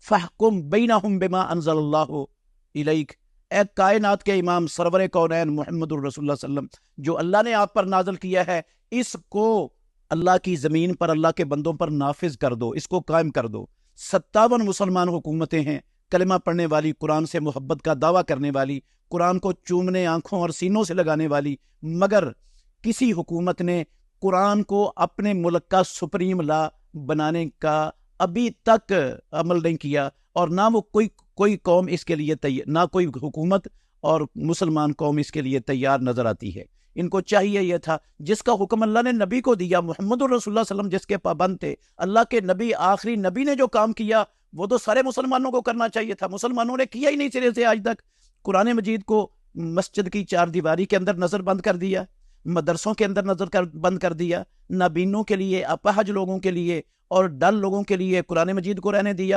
फहकुम बैनहुम बिमा अंज़लल्लाहु इलैक। ए कायनात के इमाम सरवर कौनैन मुहम्मदुर रसूलुल्लाह सल्लल्लाहु अलैहि वसल्लम, जो अल्लाह ने आप पर नाजल किया है, इसको अल्लाह की जमीन पर अल्लाह के बंदों पर नाफिज कर दो, इसको कायम कर दो। 57 मुसलमान हुकूमतें हैं, कलिमा पढ़ने वाली, कुरान से मोहब्बत का दावा करने वाली, कुरान को चूमने आंखों और सीनों से लगाने वाली, मगर किसी हुकूमत ने कुरान को अपने मुल्क का सुप्रीम लॉ बनाने का अभी तक अमल नहीं किया, और ना वो कोई कौम इसके लिए तैयार, ना कोई हुकूमत और मुसलमान कौम इसके लिए तैयार नजर आती है। इनको चाहिए यह था, जिसका हुक्म अल्लाह ने नबी को दिया, मोहम्मद रसूलुल्लाह सल्लल्लाहु अलैहि वसल्लम जिसके पाबंद थे, अल्लाह के नबी, आखिरी नबी ने जो काम किया वो तो सारे मुसलमानों को करना चाहिए था। मुसलमानों ने किया ही नहीं सिरे से आज तक। कुरान मजीद को मस्जिद की चार दीवारी के अंदर नजर बंद कर दिया, मदरसों के अंदर बंद कर दिया, नाबीनों के लिए, अपाहज लोगों के लिए और डल लोगों के लिए कुरान मजीद को रहने दिया।